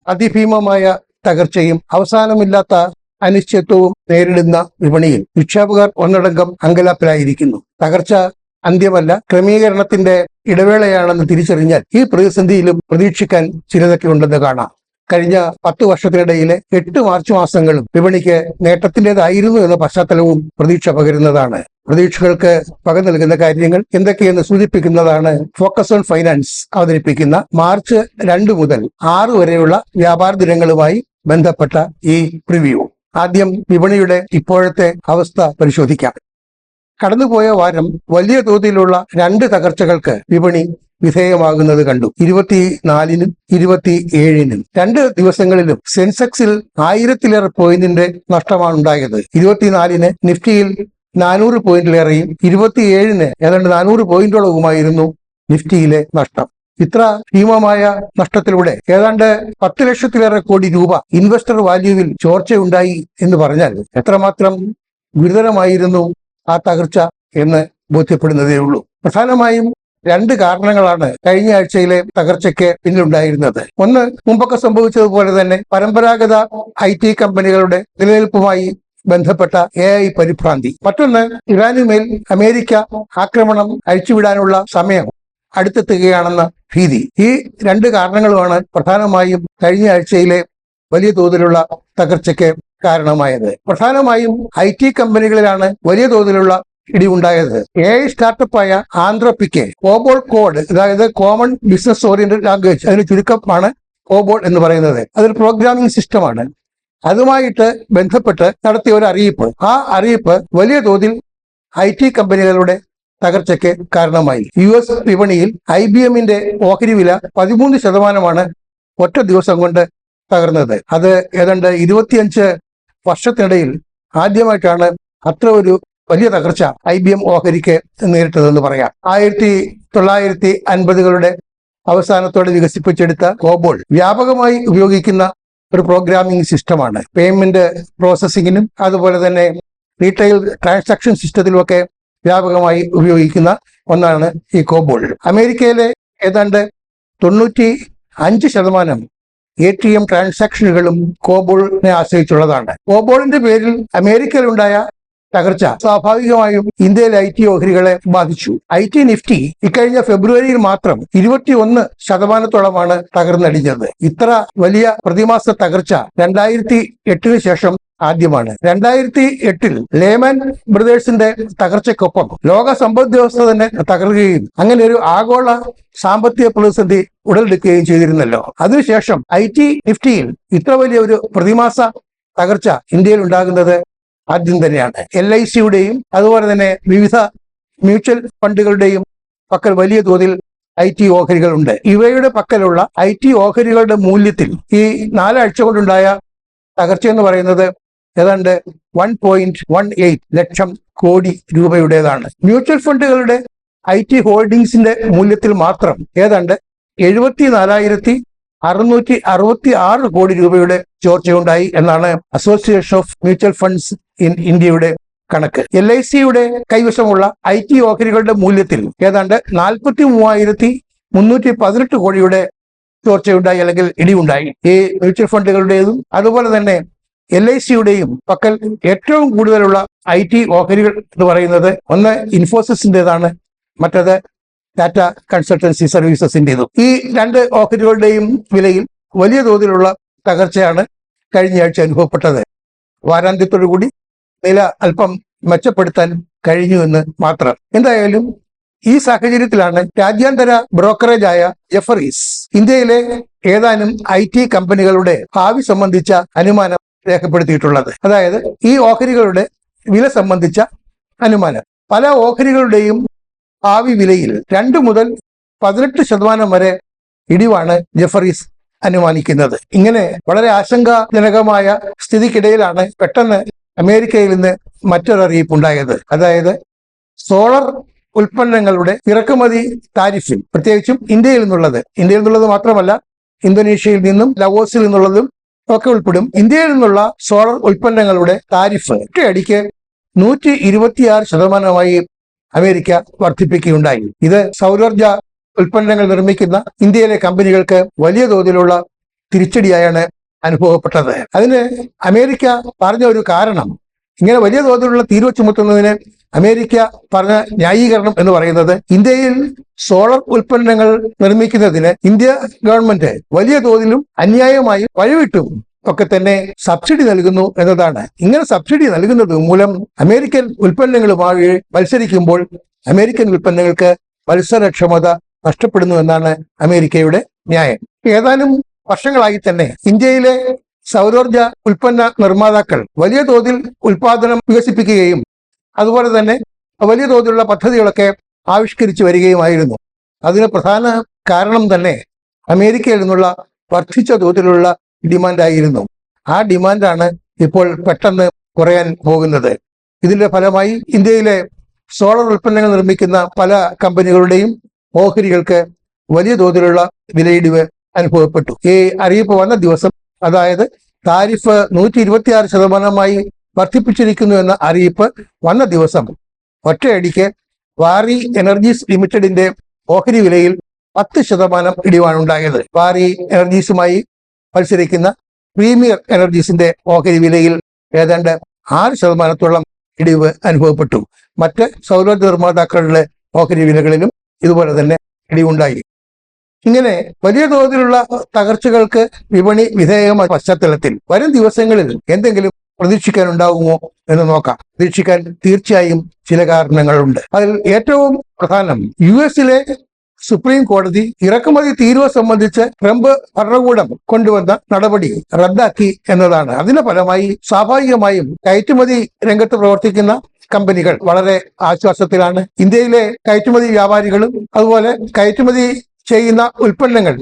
അതിഭീമമായ തകർച്ചയും അവസാനമില്ലാത്ത അനിശ്ചിതത്വവും നേരിടുന്ന വിപണിയിൽ നിക്ഷേപകർ ഒന്നടങ്കം അങ്കലാപ്പിലായിരിക്കുന്നു. തകർച്ച അന്ത്യമല്ല, ക്രമീകരണത്തിന്റെ ഇടവേളയാണെന്ന് തിരിച്ചറിഞ്ഞാൽ ഈ പ്രതിസന്ധിയിലും പ്രതീക്ഷിക്കാൻ ചിലതൊക്കെ ഉണ്ടെന്ന് കാണാം. കഴിഞ്ഞ 10 വർഷത്തിനിടയിലെ 8 മാർച്ച് മാസങ്ങളും വിപണിക്ക് നേട്ടത്തിൻ്റെതായിരുന്നു എന്ന പശ്ചാത്തലവും പ്രതീക്ഷ പകരുന്നതാണ്. പ്രതീക്ഷകൾക്ക് പക നൽകുന്ന കാര്യങ്ങൾ എന്തൊക്കെയെന്ന് സൂചിപ്പിക്കുന്നതാണ് ഫോക്കസ് ഓൺ ഫൈനാൻസ് അവതരിപ്പിക്കുന്ന മാർച്ച് 2 മുതൽ 6 വരെയുള്ള വ്യാപാര ദിനങ്ങളുമായി ബന്ധപ്പെട്ട ഈ പ്രിവ്യൂ. ആദ്യം വിപണിയുടെ ഇപ്പോഴത്തെ അവസ്ഥ പരിശോധിക്കാം. കടന്നുപോയ വാരം വലിയ തോതിലുള്ള 2 തകർച്ചകൾക്ക് വിപണി വിധേയമാകുന്നത് കണ്ടു. 24-നും 27-നും 2 ദിവസങ്ങളിലും സെൻസെക്സിൽ 1000-ലേറെ പോയിന്റിന്റെ നഷ്ടമാണ് ഉണ്ടായത്. 24-ന് നിഫ്റ്റിയിൽ 400 പോയിന്റിലേറെയും 27-ന് ഏതാണ്ട് 400 പോയിന്റോളവുമായിരുന്നു നിഫ്റ്റിയിലെ നഷ്ടം. ഇത്ര ഭീമമായ നഷ്ടത്തിലൂടെ ഏതാണ്ട് 10 ലക്ഷത്തിലേറെ കോടി രൂപ ഇൻവെസ്റ്റർ വാല്യൂവിൽ ചോർച്ചയുണ്ടായി എന്ന് പറഞ്ഞാൽ എത്രമാത്രം ഗുരുതരമായിരുന്നു ആ തകർച്ച എന്ന് ബോധ്യപ്പെടുന്നതേ ഉള്ളൂ. പ്രധാനമായും 2 കാരണങ്ങളാണ് കഴിഞ്ഞ ആഴ്ചയിലെ തകർച്ചയ്ക്ക് പിന്നിലുണ്ടായിരുന്നത്. ഒന്ന്, മുമ്പൊക്കെ സംഭവിച്ചതുപോലെ തന്നെ പരമ്പരാഗത IT കമ്പനികളുടെ നിലനിൽപ്പുമായി ബന്ധപ്പെട്ട AI പരിഭ്രാന്തി. മറ്റൊന്ന്, ഇറാനുമേൽ അമേരിക്ക ആക്രമണം അഴിച്ചുവിടാനുള്ള സമയം അടുത്തെത്തുകയാണെന്ന ഭീതി. ഈ 2 കാരണങ്ങളുമാണ് പ്രധാനമായും കഴിഞ്ഞ ആഴ്ചയിലെ വലിയ തോതിലുള്ള തകർച്ചയ്ക്ക് കാരണമായത്. പ്രധാനമായും IT കമ്പനികളിലാണ് വലിയ തോതിലുള്ള ഇടിവുണ്ടായത്. AI സ്റ്റാർട്ടപ്പായ ആന്ത്രോപിക്ക് കോബോൾ കോഡ്, അതായത് കോമൺ ബിസിനസ് ഓറിയന്റഡ് ലാംഗ്വേജ്, അതിന് ചുരുക്കമാണ് കോബോൾ എന്ന് പറയുന്നത്. അതൊരു പ്രോഗ്രാമിംഗ് സിസ്റ്റമാണ്. അതുമായിട്ട് ബന്ധപ്പെട്ട് നടത്തിയ ഒരു അറിയിപ്പ്, ആ അറിയിപ്പ് വലിയ തോതിൽ IT കമ്പനികളുടെ തകർച്ചയ്ക്ക് കാരണമായി. US വിപണിയിൽ IBMന്റെ ഓഹരി വില 13% ഒറ്റ ദിവസം കൊണ്ട് തകർന്നത്. അത് ഏതാണ്ട് 25 വർഷത്തിനിടയിൽ ആദ്യമായിട്ടാണ് അത്ര ഒരു വലിയ തകർച്ച IBM ഓഹരിക്ക് നേരിട്ടതെന്ന് പറയാം. 1950കളുടെ അവസാനത്തോടെ വികസിപ്പിച്ചെടുത്ത കോബോൾ വ്യാപകമായി ഉപയോഗിക്കുന്ന ഒരു പ്രോഗ്രാമിംഗ് സിസ്റ്റമാണ്. പേയ്മെന്റ് പ്രോസസ്സിങ്ങിനും അതുപോലെ തന്നെ റീറ്റെയിൽ ട്രാൻസാക്ഷൻ സിസ്റ്റത്തിലുമൊക്കെ വ്യാപകമായി ഉപയോഗിക്കുന്ന ഒന്നാണ് ഈ കോബോൾ. അമേരിക്കയിലെ ഏതാണ്ട് 95% ATM ട്രാൻസാക്ഷനുകളും കോബോളിനെ ആശ്രയിച്ചുള്ളതാണ്. കോബോളിന്റെ പേരിൽ അമേരിക്കയിലുണ്ടായ തകർച്ച സ്വാഭാവികമായും ഇന്ത്യയിലെ IT ഓഹരികളെ ബാധിച്ചു. IT നിഫ്റ്റി ഇക്കഴിഞ്ഞ ഫെബ്രുവരിയിൽ മാത്രം 21% തകർന്നടിഞ്ഞത്. ഇത്ര വലിയ പ്രതിമാസ തകർച്ച 2008 ശേഷം ആദ്യമാണ്. 2008 ലേമാൻ ബ്രദേഴ്സിന്റെ തകർച്ചയ്ക്കൊപ്പം ലോക സമ്പദ് വ്യവസ്ഥ തന്നെ തകർക്കുകയും അങ്ങനെ ഒരു ആഗോള സാമ്പത്തിക പ്രതിസന്ധി ഉടലെടുക്കുകയും ചെയ്തിരുന്നല്ലോ. അതിനുശേഷം IT നിഫ്റ്റിയിൽ ഇത്ര വലിയ ഒരു പ്രതിമാസ തകർച്ച ഇന്ത്യയിൽ ഉണ്ടാകുന്നത് ആദ്യം തന്നെയാണ്. LICയുടെയും അതുപോലെ തന്നെ വിവിധ മ്യൂച്വൽ ഫണ്ടുകളുടെയും പക്കൽ വലിയ തോതിൽ IT ഓഹരികളുണ്ട്. ഇവയുടെ പക്കലുള്ള IT ഓഹരികളുടെ മൂല്യത്തിൽ ഈ 4 ആഴ്ച കൊണ്ടുണ്ടായ തകർച്ച എന്ന് പറയുന്നത് ഏതാണ്ട് 1.18 ലക്ഷം കോടി രൂപയുടേതാണ്. മ്യൂച്വൽ ഫണ്ടുകളുടെ IT ഹോൾഡിംഗ്സിന്റെ മൂല്യത്തിൽ മാത്രം ഏതാണ്ട് 74,666 കോടി രൂപയുടെ ചോർച്ചയുണ്ടായി എന്നാണ് association of mutual funds in ഇന്ത്യയുടെ കണക്ക്. LICയുടെ കൈവശമുള്ള IT ഓഹരികളുടെ മൂല്യത്തിൽ ഏതാണ്ട് 43,318 കോടിയുടെ ചോർച്ചയുണ്ടായി അല്ലെങ്കിൽ ഇടിവുണ്ടായി. ഈ മ്യൂച്വൽ ഫണ്ടുകളുടേതും അതുപോലെ തന്നെ LICയുടെയും പക്കൽ ഏറ്റവും കൂടുതലുള്ള IT ഓഹരികൾ എന്ന് പറയുന്നത് ഒന്ന് ഇൻഫോസിസിൻ്റെതാണ്, മറ്റത് ടാറ്റ കൺസൾട്ടൻസി സർവീസസിൻ്റെതും. ഈ 2 ഓഹരികളുടെയും വിലയിൽ വലിയ തോതിലുള്ള തകർച്ചയാണ് കഴിഞ്ഞ ആഴ്ച അനുഭവപ്പെട്ടത്. വാരാന്ത്യത്തോടുകൂടി നില അല്പം മെച്ചപ്പെടുത്താൻ കഴിഞ്ഞു എന്ന് മാത്രം. എന്തായാലും ഈ സാഹചര്യത്തിലാണ് രാജ്യാന്തര ബ്രോക്കറേജായ ജെഫറീസ് ഇന്ത്യയിലെ ഏതാനും IT കമ്പനികളുടെ ഭാവി സംബന്ധിച്ച അനുമാനം രേഖപ്പെടുത്തിയിട്ടുള്ളത്. അതായത് ഈ ഓഹരികളുടെ വില സംബന്ധിച്ച അനുമാനം. പല ഓഹരികളുടെയും ഭാവി വിലയിൽ 2 മുതൽ 18% വരെ ഇടിവാണ് ജെഫറീസ് അനുമാനിക്കുന്നത്. ഇങ്ങനെ വളരെ ആശങ്കാജനകമായ സ്ഥിതിക്കിടയിലാണ് പെട്ടെന്ന് അമേരിക്കയിൽ നിന്ന് മറ്റൊരറിയിപ്പുണ്ടായത്. അതായത് സോളർ ഉൽപ്പന്നങ്ങളുടെ ഇറക്കുമതി താരിഫിൽ, പ്രത്യേകിച്ചും ഇന്ത്യയിൽ നിന്നുള്ളത് മാത്രമല്ല, ഇന്തോനേഷ്യയിൽ നിന്നും ലവോസിൽ നിന്നുള്ളതും ഒക്കെ ഉൾപ്പെടും. ഇന്ത്യയിൽ നിന്നുള്ള സോളർ ഉൽപ്പന്നങ്ങളുടെ താരിഫ് ഒറ്റയടിക്ക് 126% അമേരിക്ക വർദ്ധിപ്പിക്കുകയുണ്ടായി. ഇത് സൗരോർജ ഉൽപ്പന്നങ്ങൾ നിർമ്മിക്കുന്ന ഇന്ത്യയിലെ കമ്പനികൾക്ക് വലിയ തോതിലുള്ള തിരിച്ചടിയായാണ് അനുഭവപ്പെട്ടത്. അതിന് അമേരിക്ക പറഞ്ഞ ഒരു കാരണം, ഇങ്ങനെ വലിയ തോതിലുള്ള തീരുവ ചുമത്തുന്നതിന് അമേരിക്ക പറഞ്ഞ ന്യായീകരണം എന്ന് പറയുന്നത്, ഇന്ത്യയിൽ സോളർ ഉൽപ്പന്നങ്ങൾ നിർമ്മിക്കുന്നതിന് ഇന്ത്യ ഗവൺമെന്റ് വലിയ തോതിലും അന്യായമായും വഴിവിട്ടും ഒക്കെ തന്നെ സബ്സിഡി നൽകുന്നു എന്നതാണ്. ഇങ്ങനെ സബ്സിഡി നൽകുന്നത് മൂലം അമേരിക്കൻ ഉൽപ്പന്നങ്ങളുമായി മത്സരിക്കുമ്പോൾ അമേരിക്കൻ ഉൽപ്പന്നങ്ങൾക്ക് മത്സരക്ഷമത നഷ്ടപ്പെടുന്നു എന്നാണ് അമേരിക്കയുടെ ന്യായം. ഏതാനും വർഷങ്ങളായി തന്നെ ഇന്ത്യയിലെ സൗരോർജ ഉൽപ്പന്ന നിർമ്മാതാക്കൾ വലിയ തോതിൽ ഉൽപാദനം വികസിപ്പിക്കുകയും അതുപോലെ തന്നെ വലിയ തോതിലുള്ള പദ്ധതികളൊക്കെ ആവിഷ്കരിച്ചു വരികയുമായിരുന്നു. അതിന് പ്രധാന കാരണം തന്നെ അമേരിക്കയിൽ നിന്നുള്ള വർദ്ധിച്ച തോതിലുള്ള ഡിമാൻഡായിരുന്നു. ആ ഡിമാൻഡാണ് ഇപ്പോൾ പെട്ടെന്ന് കുറയാൻ പോകുന്നത്. ഇതിന്റെ ഫലമായി ഇന്ത്യയിലെ സോളർ ഉൽപ്പന്നങ്ങൾ നിർമ്മിക്കുന്ന പല കമ്പനികളുടെയും ഓഹരികൾക്ക് വലിയ തോതിലുള്ള വിലയിടിവ് അനുഭവപ്പെട്ടു. ഈ അറിയിപ്പ് വന്ന ദിവസം, അതായത് താരിഫ് 126% വർദ്ധിപ്പിച്ചിരിക്കുന്നു എന്ന അറിയിപ്പ് വന്ന ദിവസം ഒറ്റയടിക്ക് വാറി എനർജീസ് ലിമിറ്റഡിന്റെ ഓഹരി വിലയിൽ 10% ഇടിവാണുണ്ടായത്. വാറി എനർജീസുമായി മത്സരിക്കുന്ന പ്രീമിയർ എനർജീസിന്റെ ഓഹരി വിലയിൽ ഏതാണ്ട് 6% ഇടിവ് അനുഭവപ്പെട്ടു. മറ്റ് സൗരോർജ്ജ നിർമ്മാതാക്കളുടെ ഓഹരി വിലകളിലും ഇതുപോലെ തന്നെ ഇടിവുണ്ടായി. ഇങ്ങനെ വലിയ തോതിലുള്ള തകർച്ചകൾക്ക് വിപണി വിധേയമായ പശ്ചാത്തലത്തിൽ വരും ദിവസങ്ങളിൽ എന്തെങ്കിലും പ്രതീക്ഷിക്കാനുണ്ടാകുമോ എന്ന് നോക്കാം. പ്രതീക്ഷിക്കാൻ തീർച്ചയായും ചില കാരണങ്ങളുണ്ട്. അതിൽ ഏറ്റവും പ്രധാനം, US-ലെ സുപ്രീം കോടതി ഇറക്കുമതി തീരുവ സംബന്ധിച്ച് ട്രംപ് ഭരണകൂടം കൊണ്ടുവന്ന നടപടി റദ്ദാക്കി എന്നതാണ്. അതിന്റെ ഫലമായി സ്വാഭാവികമായും കയറ്റുമതി രംഗത്ത് പ്രവർത്തിക്കുന്ന കമ്പനികൾ വളരെ ആശ്വാസത്തിലാണ്. ഇന്ത്യയിലെ കയറ്റുമതി വ്യാപാരികളും അതുപോലെ കയറ്റുമതി ചെയ്യുന്ന ഉൽപ്പന്നങ്ങൾ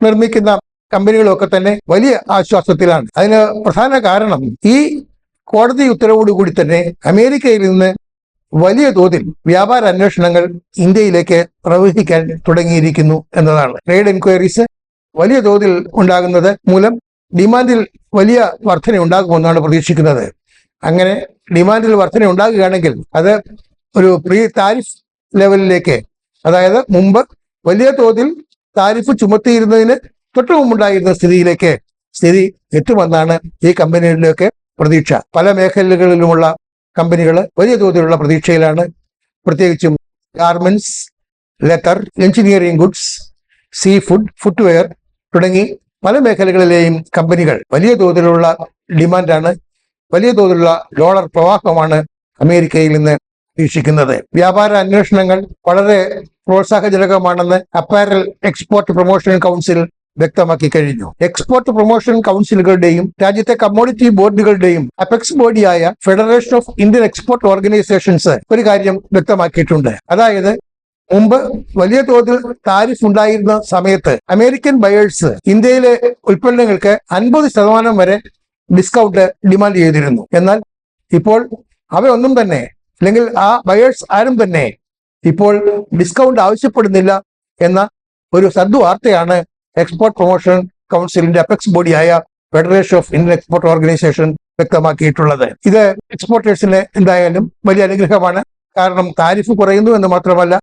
നിർമ്മിക്കുന്ന കമ്പനികളൊക്കെ തന്നെ വലിയ ആശ്വാസത്തിലാണ്. അതിന് പ്രധാന കാരണം ഈ കോടതി ഉത്തരവോടുകൂടി തന്നെ അമേരിക്കയിൽ നിന്ന് വലിയ തോതിൽ വ്യാപാര അന്വേഷണങ്ങൾ ഇന്ത്യയിലേക്ക് പ്രവഹിക്കാൻ തുടങ്ങിയിരിക്കുന്നു എന്നതാണ്. ട്രേഡ് എൻക്വയറീസ് വലിയ തോതിൽ ഉണ്ടാകുന്നത് മൂലം ഡിമാൻഡിൽ വലിയ വർധന ഉണ്ടാകുമെന്നാണ് പ്രതീക്ഷിക്കുന്നത്. അങ്ങനെ ഡിമാൻഡിൽ വർധന ഉണ്ടാകുകയാണെങ്കിൽ അത് ഒരു പ്രീ താരിഫ് ലെവലിലേക്ക്, അതായത് മുമ്പ് വലിയ തോതിൽ താരിഫ് ചുമത്തിയിരുന്നതിന് തൊട്ടു മുമ്പുണ്ടായിരുന്ന സ്ഥിതി എത്തുമെന്നാണ് ഈ കമ്പനികളിലൊക്കെ പ്രതീക്ഷ. പല മേഖലകളിലുമുള്ള കമ്പനികൾ വലിയ തോതിലുള്ള പ്രതീക്ഷയിലാണ്. പ്രത്യേകിച്ചും garments, leather, engineering goods, sea food, footwear തുടങ്ങി പല മേഖലകളിലെയും കമ്പനികൾ വലിയ തോതിലുള്ള ഡിമാൻഡാണ്, വലിയ തോതിലുള്ള ഡോളർ പ്രവാഹമാണ് അമേരിക്കയിൽ നിന്ന് പ്രതീക്ഷിക്കുന്നത്. വ്യാപാര അന്വേഷണങ്ങൾ വളരെ പ്രോത്സാഹജനകമാണെന്ന് അപ്പാരൽ എക്സ്പോർട്ട് പ്രൊമോഷൻ കൗൺസിൽ വ്യക്തമാക്കി കഴിഞ്ഞു. എക്സ്പോർട്ട് പ്രൊമോഷൻ കൗൺസിലുകളുടെയും രാജ്യത്തെ കമ്മോഡിറ്റി ബോർഡുകളുടെയും അപെക്സ് ബോഡിയായ federation of Indian export organisations ഒരു കാര്യം വ്യക്തമാക്കിയിട്ടുണ്ട്. അതായത് മുമ്പ് വലിയ തോതിൽ താരിഫ് ഉണ്ടായിരുന്ന സമയത്ത് അമേരിക്കൻ ബയേഴ്സ് ഇന്ത്യയിലെ ഉൽപ്പന്നങ്ങൾക്ക് 50% വരെ ഡിസ്കൗണ്ട് ഡിമാൻഡ് ചെയ്തിരുന്നു. എന്നാൽ ഇപ്പോൾ അവയൊന്നും തന്നെ, അല്ലെങ്കിൽ ആ ബയേഴ്സ് ആരും തന്നെ ഇപ്പോൾ ഡിസ്കൗണ്ട് ആവശ്യപ്പെടുന്നില്ല എന്ന ഒരു സദ്വാർത്തയാണ് എക്സ്പോർട്ട് പ്രൊമോഷൻ കൗൺസിലിന്റെ അപെക്സ് ബോഡിയായ federation of Indian export organisation വ്യക്തമാക്കിയിട്ടുള്ളത്. ഇത് എക്സ്പോർട്ടേഴ്സിന് എന്തായാലും വലിയ അനുഗ്രഹമാണ്. കാരണം താരിഫ് കുറയുന്നു എന്ന് മാത്രമല്ല,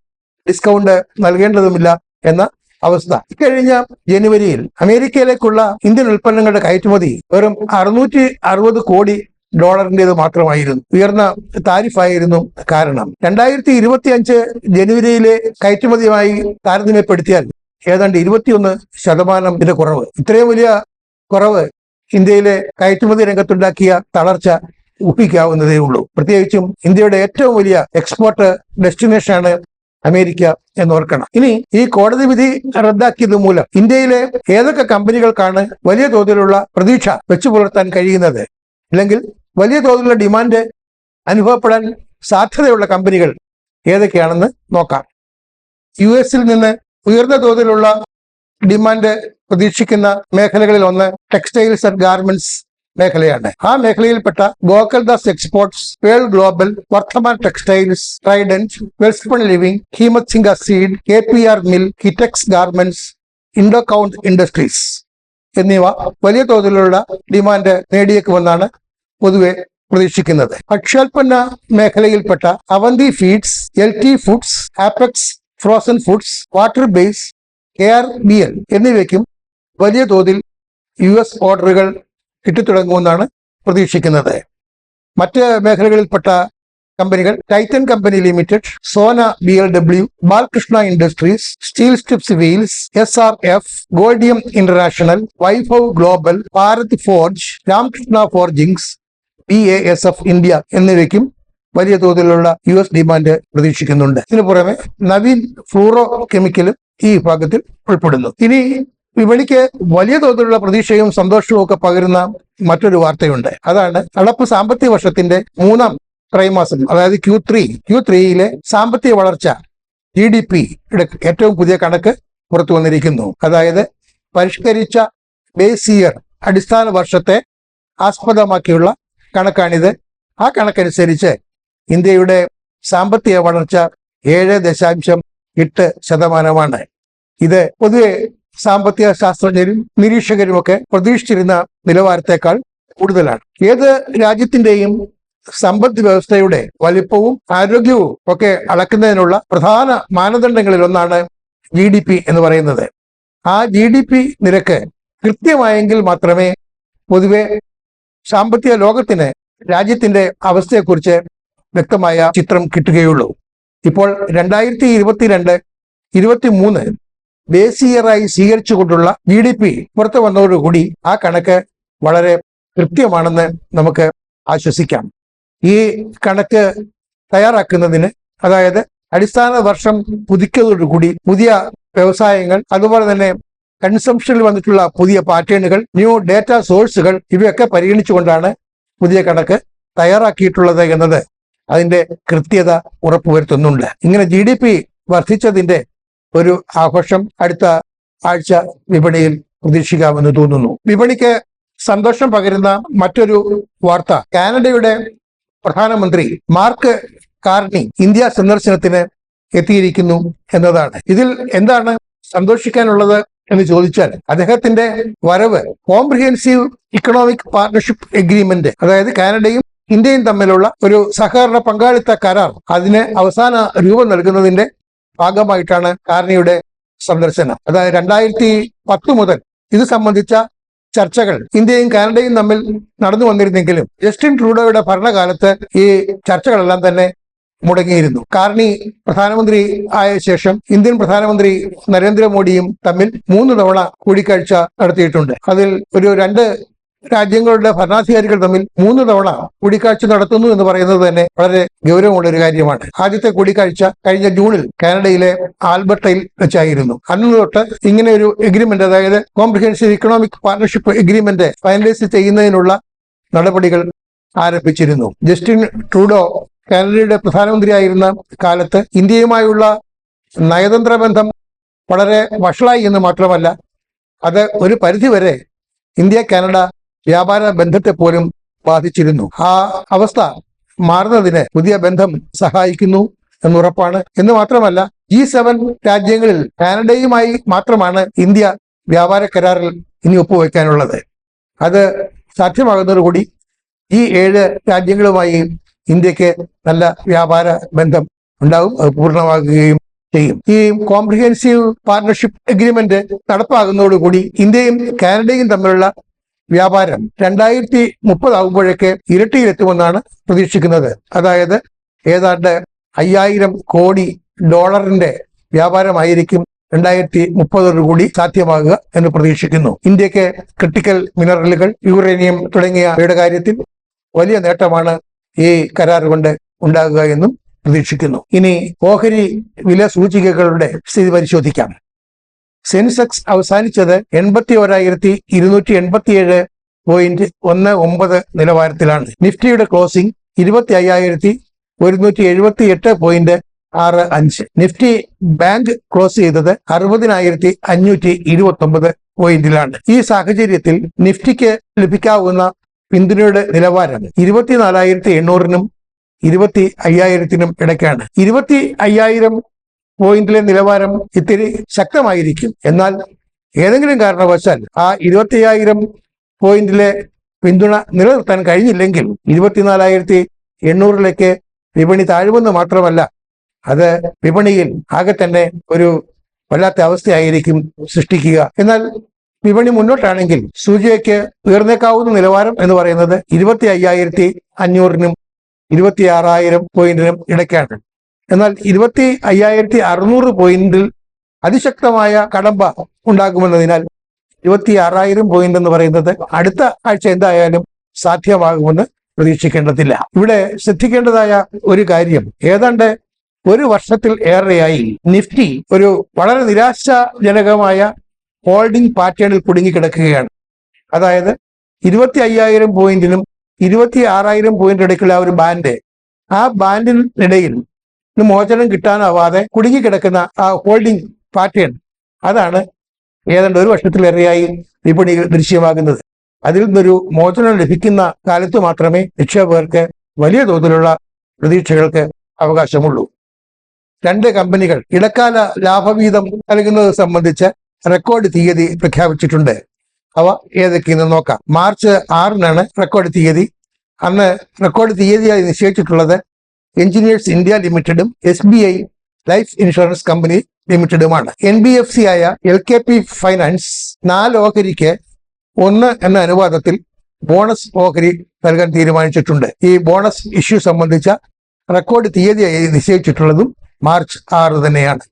ഡിസ്കൗണ്ട് നൽകേണ്ടതുമില്ല എന്ന അവസ്ഥ. ഇക്കഴിഞ്ഞ ജനുവരിയിൽ അമേരിക്കയിലേക്കുള്ള ഇന്ത്യൻ ഉൽപ്പന്നങ്ങളുടെ കയറ്റുമതി വെറും 660 കോടി ഡോളറിൻ്റെത് മാത്രമായിരുന്നു. ഉയർന്ന താരിഫായിരുന്നു കാരണം. 2025 ജനുവരിയിലെ കയറ്റുമതിയുമായി താരതമ്യപ്പെടുത്തിയാൽ ഏതാണ്ട് 21% ഇതിന്റെ കുറവ്. ഇത്രയും വലിയ കുറവ് ഇന്ത്യയിലെ കയറ്റുമതി രംഗത്തുണ്ടാക്കിയ തളർച്ച ഊഹിക്കാവുന്നതേ ഉള്ളൂ. പ്രത്യേകിച്ചും ഇന്ത്യയുടെ ഏറ്റവും വലിയ എക്സ്പോർട്ട് ഡെസ്റ്റിനേഷനാണ് അമേരിക്ക എന്നോർക്കണം. ഇനി ഈ കോടതി വിധി റദ്ദാക്കിയത് മൂലം ഇന്ത്യയിലെ ഏതൊക്കെ കമ്പനികൾക്കാണ് വലിയ തോതിലുള്ള പ്രതീക്ഷ വെച്ചു പുലർത്താൻ കഴിയുന്നത്, അല്ലെങ്കിൽ വലിയ തോതിലുള്ള ഡിമാൻഡ് അനുഭവപ്പെടാൻ സാധ്യതയുള്ള കമ്പനികൾ ഏതൊക്കെയാണെന്ന് നോക്കാം. US-ൽ നിന്ന് ഉയർന്ന തോതിലുള്ള ഡിമാൻഡ് പ്രതീക്ഷിക്കുന്ന മേഖലകളിൽ ഒന്ന് ടെക്സ്റ്റൈൽസ് ആൻഡ് ഗാർമെന്റ്സ് മേഖലയാണ്. ആ മേഖലയിൽപ്പെട്ട Gokuldas exports, pearl global, Vardhman textiles, Trident, Welspun living, Himatsingka Seide, KPR mill, Hitex garments, Indo Count industries എന്നിവ വലിയ തോതിലുള്ള ഡിമാൻഡ് നേടിയേക്കുമെന്നാണ് പൊതുവെ പ്രതീക്ഷിക്കുന്നത്. ഭക്ഷ്യോൽപ്പന്ന മേഖലയിൽപ്പെട്ട Avanti feeds, LT foods, apex frozen foods, water base, KRBL എന്നിവയ്ക്കും വലിയ തോതിൽ US ഓർഡറുകൾ കിട്ടിത്തുടങ്ങുമെന്നാണ് പ്രതീക്ഷിക്കുന്നത്. മറ്റ് മേഖലകളിൽപ്പെട്ട കമ്പനികൾ Titan company limited, Sona BLW, Balkrishna industries, steel strips wheels, SRF, Goldiam international, Vaibhav global, Bharat forge, Ramkrishna forgings, BASF India എന്നിവയ്ക്കും വലിയ തോതിലുള്ള US ഡിമാൻഡ് പ്രതീക്ഷിക്കുന്നുണ്ട്. ഇതിനു പുറമെ നവീൻ ഫ്ലൂറോ കെമിക്കലും ഈ വിഭാഗത്തിൽ ഉൾപ്പെടുന്നു. ഇനി വിപണിക്ക് വലിയ തോതിലുള്ള പ്രതീക്ഷയും സന്തോഷവും ഒക്കെ പകരുന്ന മറ്റൊരു വാർത്തയുണ്ട്. അതാണ് നടപ്പ് സാമ്പത്തിക വർഷത്തിന്റെ മൂന്നാം ത്രൈമാസം, അതായത് Q3-യിലെ സാമ്പത്തിക വളർച്ച GDP ഏറ്റവും പുതിയ കണക്ക് പുറത്തു വന്നിരിക്കുന്നു. അതായത് പരിഷ്കരിച്ച ബേസ് ഇയർ അടിസ്ഥാന വർഷത്തെ ആസ്പദമാക്കിയുള്ള കണക്കാണിത്. ആ കണക്കനുസരിച്ച് ഇന്ത്യയുടെ സാമ്പത്തിക വളർച്ച 7.8%. ഇത് പൊതുവെ സാമ്പത്തിക ശാസ്ത്രജ്ഞരും നിരീക്ഷകരുമൊക്കെ പ്രതീക്ഷിച്ചിരുന്ന നിലവാരത്തെക്കാൾ കൂടുതലാണ്. ഏത് രാജ്യത്തിന്റെയും സമ്പദ് വ്യവസ്ഥയുടെ വലിപ്പവും ആരോഗ്യവും ഒക്കെ അളക്കുന്നതിനുള്ള പ്രധാന മാനദണ്ഡങ്ങളിൽ ഒന്നാണ് GDP എന്ന് പറയുന്നത്. ആ GDP നിരക്ക് കൃത്യമായെങ്കിൽ മാത്രമേ പൊതുവെ സാമ്പത്തിക ലോകത്തിന് രാജ്യത്തിന്റെ അവസ്ഥയെക്കുറിച്ച് വ്യക്തമായ ചിത്രം കിട്ടുകയുള്ളൂ. ഇപ്പോൾ 2022-23 ബേസ് ഇയറായി സ്വീകരിച്ചുകൊണ്ടുള്ള GDP പുറത്തു വന്നതോടുകൂടി ആ കണക്ക് വളരെ കൃത്യമാണെന്ന് നമുക്ക് ആശ്വസിക്കാം. ഈ കണക്ക് തയ്യാറാക്കുന്നതിന്, അതായത് അടിസ്ഥാന വർഷം പുതുക്കിയതോടുകൂടി പുതിയ വ്യവസായങ്ങൾ, അതുപോലെ തന്നെ കൺസംഷനിൽ വന്നിട്ടുള്ള പുതിയ പാറ്റേണുകൾ, ന്യൂ ഡേറ്റ സോഴ്സുകൾ, ഇവയൊക്കെ പരിഗണിച്ചുകൊണ്ടാണ് പുതിയ കണക്ക് തയ്യാറാക്കിയിട്ടുള്ളത് എന്നത് അതിന്റെ കൃത്യത ഉറപ്പുവരുത്തുന്നുണ്ട്. ഇങ്ങനെ GDP വർദ്ധിച്ചതിന്റെ ഒരു ആഘോഷം അടുത്ത ആഴ്ച വിപണിയിൽ പ്രതീക്ഷിക്കാമെന്ന് തോന്നുന്നു. വിപണിക്ക് സന്തോഷം പകരുന്ന മറ്റൊരു വാർത്ത, കാനഡയുടെ പ്രധാനമന്ത്രി മാർക്ക് കാർണി ഇന്ത്യ സന്ദർശനത്തിന് എത്തിയിരിക്കുന്നു എന്നതാണ്. ഇതിൽ എന്താണ് സന്തോഷിക്കാനുള്ളത് എന്ന് ചോദിച്ചാൽ, അദ്ദേഹത്തിന്റെ വരവ് കോംപ്രിഹെൻസീവ് ഇക്കണോമിക് പാർട്ണർഷിപ്പ് എഗ്രിമെന്റ്, അതായത് കാനഡയും ഇന്ത്യയും തമ്മിലുള്ള ഒരു സഹകരണ പങ്കാളിത്ത കരാർ, അതിന് അവസാന രൂപം നൽകുന്നതിന്റെ ഭാഗമായിട്ടാണ് കാർണിയുടെ സന്ദർശനം. അതായത് 2010 മുതൽ ഇത് സംബന്ധിച്ച ചർച്ചകൾ ഇന്ത്യയും കാനഡയും തമ്മിൽ നടന്നു വന്നിരുന്നെങ്കിലും ജസ്റ്റിൻ ട്രൂഡോയുടെ ഭരണകാലത്ത് ഈ ചർച്ചകളെല്ലാം തന്നെ മുടങ്ങിയിരുന്നു. കാർണി പ്രധാനമന്ത്രി ആയ ശേഷം ഇന്ത്യൻ പ്രധാനമന്ത്രി നരേന്ദ്രമോദിയും തമ്മിൽ 3 തവണ കൂടിക്കാഴ്ച നടത്തിയിട്ടുണ്ട്. അതിൽ ഒരു 2 രാജ്യങ്ങളുടെ ഭരണാധികാരികൾ തമ്മിൽ 3 തവണ കൂടിക്കാഴ്ച നടത്തുന്നു എന്ന് പറയുന്നത് തന്നെ വളരെ ഗൗരവമുള്ള ഒരു കാര്യമാണ്. ആദ്യത്തെ കൂടിക്കാഴ്ച കഴിഞ്ഞ ജൂണിൽ കാനഡയിലെ ആൽബർട്ടയിൽ വെച്ചായിരുന്നു. അന്ന് തൊട്ട് ഇങ്ങനെ ഒരു എഗ്രിമെന്റ്, അതായത് comprehensive economic partnership agreement finalise ചെയ്യുന്നതിനുള്ള നടപടികൾ ആരംഭിച്ചിരുന്നു. ജസ്റ്റിൻ ട്രൂഡോ കാനഡയുടെ പ്രധാനമന്ത്രിയായിരുന്ന കാലത്ത് ഇന്ത്യയുമായുള്ള നയതന്ത്ര ബന്ധം വളരെ വഷളായി എന്ന് മാത്രമല്ല, അത് ഒരു പരിധിവരെ ഇന്ത്യ കാനഡ വ്യാപാര ബന്ധത്തെ പോലും ബാധിച്ചിരുന്നു. ആ അവസ്ഥ മാറുന്നതിന് പുതിയ ബന്ധം സഹായിക്കുന്നു എന്നുറപ്പാണ്. എന്ന് മാത്രമല്ല, G7 രാജ്യങ്ങളിൽ കാനഡയുമായി മാത്രമാണ് ഇന്ത്യ വ്യാപാര കരാറിൽ ഇനി ഒപ്പുവെക്കാനുള്ളത്. അത് സാധ്യമാകുന്നതോടുകൂടി ഈ 7 രാജ്യങ്ങളുമായി ഇന്ത്യക്ക് നല്ല വ്യാപാര ബന്ധം ഉണ്ടാവും, അത് പൂർണ്ണമാകുകയും ചെയ്യും. ഈ കോംപ്രിഹെൻസീവ് പാർട്ണർഷിപ്പ് എഗ്രിമെന്റ് നടപ്പാകുന്നതോടുകൂടി ഇന്ത്യയും കാനഡയും തമ്മിലുള്ള വ്യാപാരം 2030 ആകുമ്പോഴേക്ക് ഇരട്ടിയിലെത്തുമെന്നാണ് പ്രതീക്ഷിക്കുന്നത്. അതായത് ഏതാണ്ട് $5000 കോടി വ്യാപാരമായിരിക്കും 2030 കൂടി സാധ്യമാകുക എന്ന് പ്രതീക്ഷിക്കുന്നു. ഇന്ത്യക്ക് ക്രിട്ടിക്കൽ മിനറലുകൾ, യുറേനിയം തുടങ്ങിയവയുടെ കാര്യത്തിൽ വലിയ നേട്ടമാണ് ഈ കരാർ കൊണ്ട് ഉണ്ടാകുക എന്നും പ്രതീക്ഷിക്കുന്നു. ഇനി ഓഹരി വില സൂചികകളുടെ സ്ഥിതി പരിശോധിക്കാം. സെൻസെക്സ് അവസാനിച്ചത് 81,287.19 നിലവാരത്തിലാണ്. നിഫ്റ്റിയുടെ ക്ലോസിംഗ് 25,178.65. നിഫ്റ്റി ബാങ്ക് ക്ലോസ് ചെയ്തത് 60,529 പോയിന്റിലാണ്. ഈ സാഹചര്യത്തിൽ നിഫ്റ്റിക്ക് ലഭിക്കാവുന്ന പിന്തുണയുടെ നിലവാരം 24,800-നും 25,000-നും ഇടയ്ക്കാണ്. 25,000 പോയിന്റിലെ നിലവാരം ഇത്തിരി ശക്തമായിരിക്കും. എന്നാൽ ഏതെങ്കിലും കാരണവശാൽ ആ 25,000 പോയിന്റിലെ പിന്തുണ നിലനിർത്താൻ കഴിഞ്ഞില്ലെങ്കിൽ 24,800-ലേക്ക് വിപണി താഴുമെന്ന് മാത്രമല്ല, അത് വിപണിയിൽ ആകെ തന്നെ ഒരു വല്ലാത്ത അവസ്ഥയായിരിക്കും സൃഷ്ടിക്കുക. എന്നാൽ വിപണി മുന്നോട്ടാണെങ്കിൽ സൂചികയ്ക്ക് ഉയർന്നേക്കാവുന്ന നിലവാരം എന്ന് പറയുന്നത് 25,500-നും 26,000 പോയിന്റിനും ഇടയ്ക്കാണ്. എന്നാൽ 25,600 പോയിന്റിൽ അതിശക്തമായ കടമ്പ ഉണ്ടാകുമെന്നതിനാൽ 26,000 പോയിന്റ് എന്ന് പറയുന്നത് അടുത്ത ആഴ്ച എന്തായാലും സാധ്യമാകുമെന്ന് പ്രതീക്ഷിക്കേണ്ടതില്ല. ഇവിടെ ശ്രദ്ധിക്കേണ്ടതായ ഒരു കാര്യം, ഏതാണ്ട് ഒരു വർഷത്തിൽ ഏറെയായി നിഫ്റ്റി ഒരു വളരെ നിരാശാജനകമായ ഹോൾഡിംഗ് പാറ്റേണിൽ കുടുങ്ങിക്കിടക്കുകയാണ്. അതായത് 25,000 പോയിന്റിനും 26,000 പോയിന്റ് ഇടയ്ക്കുള്ള ഒരു ബാൻഡ്, ആ ബാൻഡിനിടയിൽ മോചനം കിട്ടാനാവാതെ കുടുങ്ങിക്കിടക്കുന്ന ആ ഹോൾഡിംഗ് പാറ്റേൺ, അതാണ് ഏതാണ്ട് ഒരു വർഷത്തിലേറെയായി വിപണിയിൽ ദൃശ്യമാകുന്നത്. അതിൽ നിന്നൊരു മോചനം ലഭിക്കുന്ന കാലത്ത് മാത്രമേ നിക്ഷേപകർക്ക് വലിയ തോതിലുള്ള പ്രതീക്ഷകൾക്ക് അവകാശമുള്ളൂ. 2 കമ്പനികൾ ഇടക്കാല ലാഭവീതം നൽകുന്നത് സംബന്ധിച്ച് റെക്കോർഡ് തീയതി പ്രഖ്യാപിച്ചിട്ടുണ്ട്. അവ ഏതൊക്കെയെന്ന് നോക്കാം. മാർച്ച് 6-നാണ് റെക്കോർഡ് തീയതി. അന്ന് റെക്കോർഡ് തീയതിയായി നിശ്ചയിച്ചിട്ടുള്ളത് എഞ്ചിനീയേഴ്സ് ഇന്ത്യ ലിമിറ്റഡും SBI ലൈഫ് ഇൻഷുറൻസ് കമ്പനി ലിമിറ്റഡുമാണ്. NBFC ആയ LKP ഫൈനാൻസ് 4 ഓഹരിക്ക് 1 എന്ന അനുപാതത്തിൽ ബോണസ് ഓഹരി നൽകാൻ തീരുമാനിച്ചിട്ടുണ്ട്. ഈ ബോണസ് ഇഷ്യൂ സംബന്ധിച്ച റെക്കോർഡ് തീയതിയായി നിശ്ചയിച്ചിട്ടുള്ളതും മാർച്ച് 6 തന്നെയാണ്.